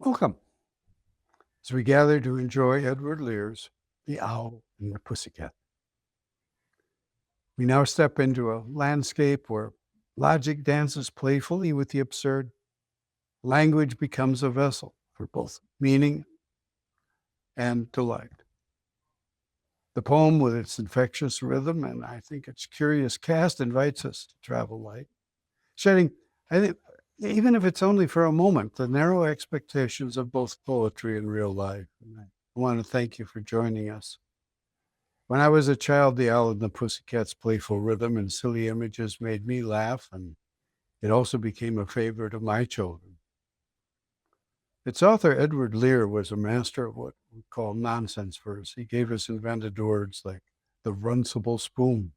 Welcome as we gather to enjoy Edward Lear's The Owl and the Pussycat. We now step into a landscape where logic dances playfully with the absurd. Language becomes a vessel for both meaning and delight. The poem, with its infectious rhythm and I think its curious cast, invites us to travel light, shedding, I think, even if it's only for a moment, the narrow expectations of both poetry and real life. And I want to thank you for joining us. When I was a child, The Owl and the Pussycat's playful rhythm and silly images made me laugh, and it also became a favorite of my children. Its author, Edward Lear, was a master of what we call nonsense verse. He gave us invented words like the runcible spoon.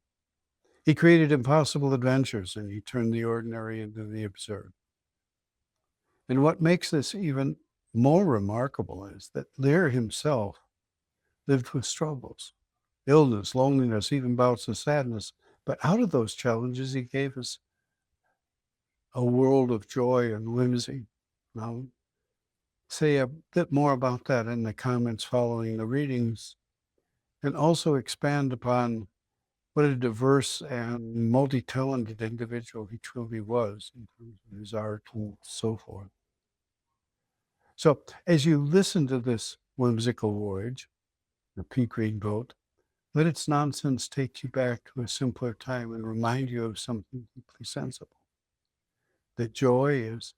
He created impossible adventures, and he turned the ordinary into the absurd. And what makes this even more remarkable is that Lear himself lived with struggles, illness, loneliness, even bouts of sadness. But out of those challenges, he gave us a world of joy and whimsy. I'll say a bit more about that in the comments following the readings, and also expand upon what a diverse and multi-talented individual he truly was in terms of his art and so forth. So as you listen to this whimsical voyage, the pea-green boat, let its nonsense take you back to a simpler time and remind you of something deeply sensible. That joy is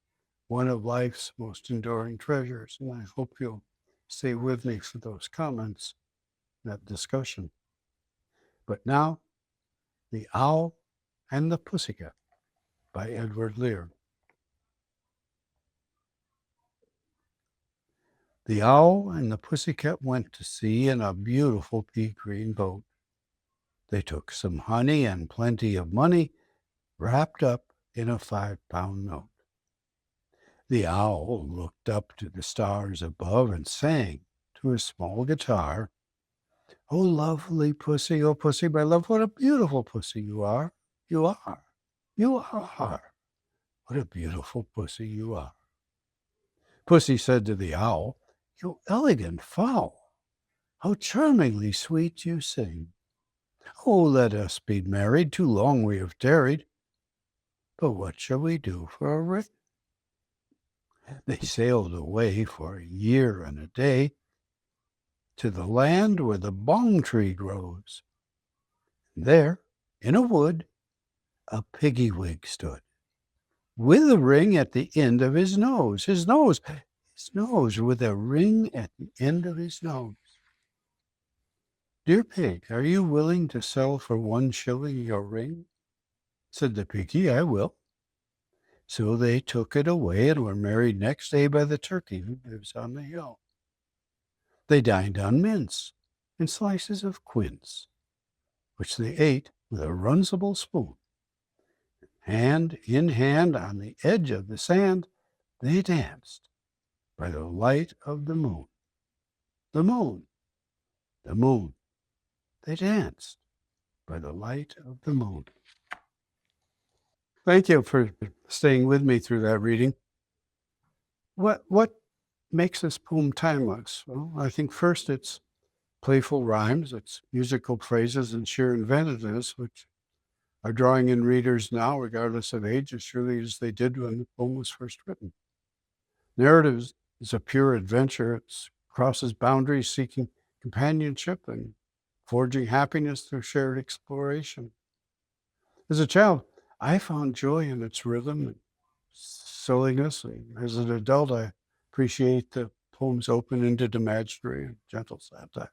one of life's most enduring treasures. And I hope you'll stay with me for those comments, that discussion. But now, The Owl and the Pussycat by Edward Lear. The owl and the pussycat went to sea in a beautiful pea-green boat. They took some honey and plenty of money wrapped up in a 5-pound note. The owl looked up to the stars above and sang to his small guitar, "Oh, lovely pussy, oh, pussy, my love, what a beautiful pussy you are. You are. You are. What a beautiful pussy you are." Pussy said to the owl, "You elegant fowl, how charmingly sweet you sing. Oh, let us be married, too long we have tarried. But what shall we do for a ring?" They sailed away for a year and a day to the land where the bong tree grows. There, in a wood, a piggy-wig stood, with a ring at the end of his nose. His nose, with a ring at the end of his nose. "Dear pig, are you willing to sell for 1 shilling your ring?" Said the piggy, "I will." So they took it away and were married next day by the turkey who lives on the hill. They dined on mince and slices of quince, which they ate with a runcible spoon. Hand in hand on the edge of the sand, they danced by the light of the moon. The moon, the moon. They danced by the light of the moon. Thank you for staying with me through that reading. What makes this poem timeless? Well, I think first it's playful rhymes, it's musical phrases and sheer inventiveness, which are drawing in readers now, regardless of age, as surely as they did when the poem was first written. Narrative is a pure adventure. It crosses boundaries, seeking companionship and forging happiness through shared exploration. As a child, I found joy in its rhythm and silliness. And as an adult, I appreciate the poem's open-ended imaginary and gentle satire.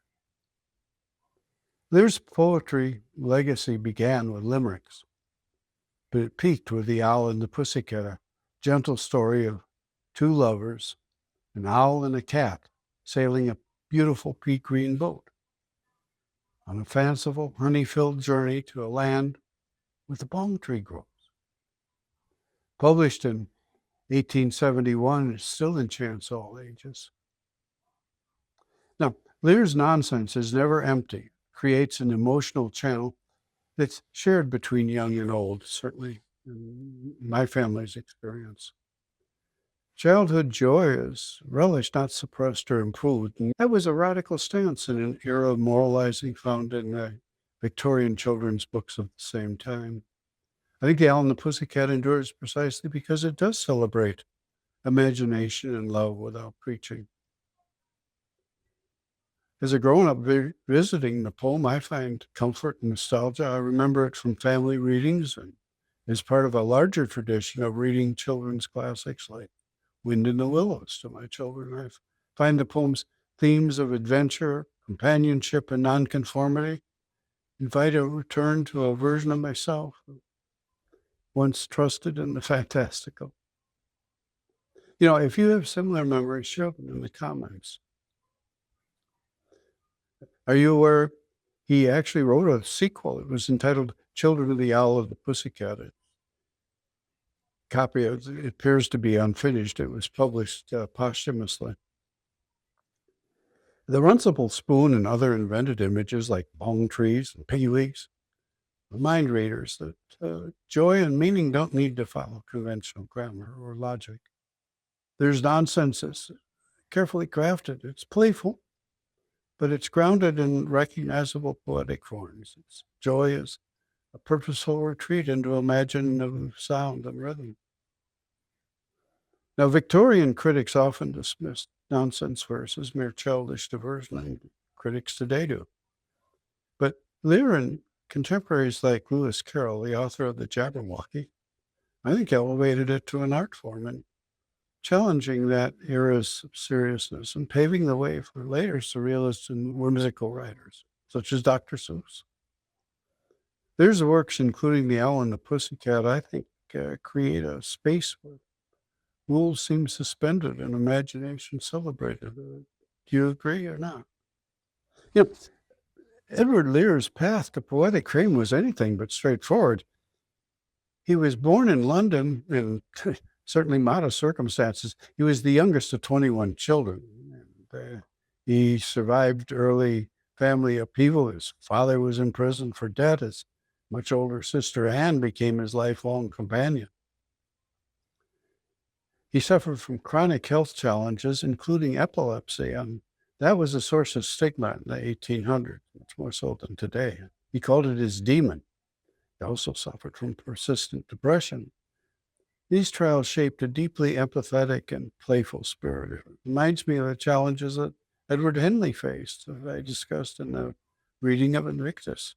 Lear's poetry legacy began with limericks, but it peaked with The Owl and the Pussycat, a gentle story of 2 lovers, an owl and a cat, sailing a beautiful pea-green boat on a fanciful, honey-filled journey to a land where the bong tree grows. Published in 1871, it still enchants all ages. Now, Lear's nonsense is never empty, creates an emotional channel that's shared between young and old, certainly in my family's experience. Childhood joy is relished, not suppressed or improved. And that was a radical stance in an era of moralizing found in the Victorian children's books of the same time. I think The Owl and the Pussycat endures precisely because it does celebrate imagination and love without preaching. As a grown-up visiting the poem, I find comfort and nostalgia. I remember it from family readings and as part of a larger tradition of reading children's classics like Wind in the Willows to my children. I find the poem's themes of adventure, companionship, and nonconformity invite a return to a version of myself who once trusted in the fantastical. If you have similar memories, share them in the comments. Are you aware he actually wrote a sequel? It was entitled Children of the Owl of the Pussycat. A copy of it appears to be unfinished. It was published posthumously. The runcible spoon and other invented images like palm trees and piggy leaves remind readers that joy and meaning don't need to follow conventional grammar or logic. There's nonsense that's carefully crafted. It's playful, but it's grounded in recognizable poetic forms. Its joy is a purposeful retreat into imaginative sound and rhythm. Now, Victorian critics often dismissed nonsense verse as mere childish diversion, and critics today do. But Lear and contemporaries like Lewis Carroll, the author of the Jabberwocky, I think elevated it to an art form and challenging that era's seriousness and paving the way for later surrealist and whimsical writers, such as Dr. Seuss. There's works, including The Owl and the Pussycat, I think create a space where rules seem suspended and imagination celebrated. Do you agree or not? Edward Lear's path to poetic fame was anything but straightforward. He was born in London in certainly modest circumstances. He was the youngest of 21 children. And, he survived early family upheaval. His father was in prison for debt. His much older sister Anne became his lifelong companion. He suffered from chronic health challenges, including epilepsy, and that was a source of stigma in the 1800s, much more so than today. He called it his demon. He also suffered from persistent depression. These trials shaped a deeply empathetic and playful spirit. It reminds me of the challenges that Edward Henley faced, that I discussed in the reading of Invictus.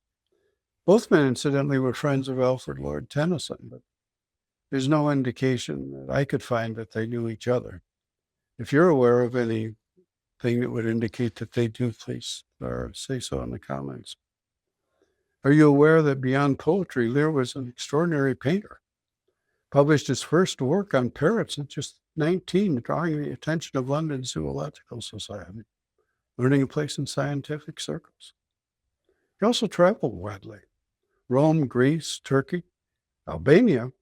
Both men, incidentally, were friends of Alfred Lord Tennyson, but there's no indication that I could find that they knew each other. If you're aware of anything that would indicate that they do, please say so in the comments. Are you aware that beyond poetry, Lear was an extraordinary painter? Published his first work on parrots at just 19, drawing the attention of London Zoological Society, earning a place in scientific circles. He also traveled widely: Rome, Greece, Turkey, Albania,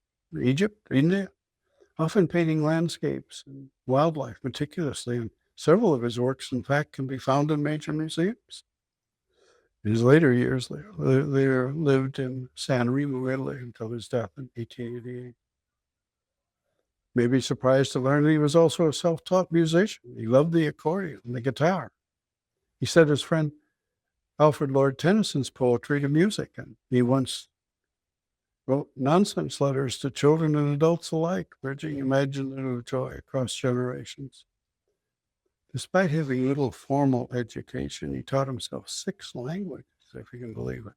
Egypt, India, often painting landscapes and wildlife meticulously, and several of his works, in fact, can be found in major museums. In his later years, Lear lived in San Remo, Italy, until his death in 1888. May be surprised to learn that he was also a self-taught musician. He loved the accordion and the guitar. He set his friend Alfred Lord Tennyson's poetry to music, and he once wrote nonsense letters to children and adults alike, bridging imaginative joy across generations. Despite having little formal education, he taught himself 6 languages, if you can believe it.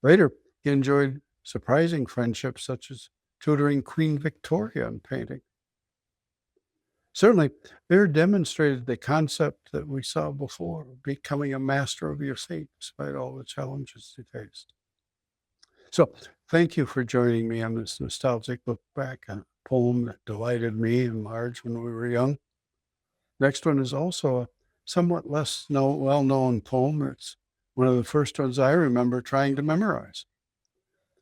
Later, he enjoyed surprising friendships, such as tutoring Queen Victoria in painting. Certainly, Lear demonstrated the concept that we saw before, becoming a master of your fate despite all the challenges he faced. So, thank you for joining me on this nostalgic look back on a poem that delighted me and Marge when we were young. Next one is also a somewhat less well-known poem. It's one of the first ones I remember trying to memorize.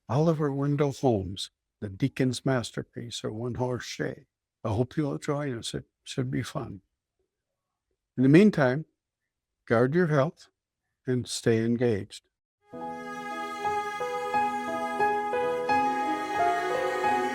Oliver Wendell Holmes, the Deacon's masterpiece, or One Horse Shay. I hope you'll join us. It should be fun. In the meantime, guard your health and stay engaged.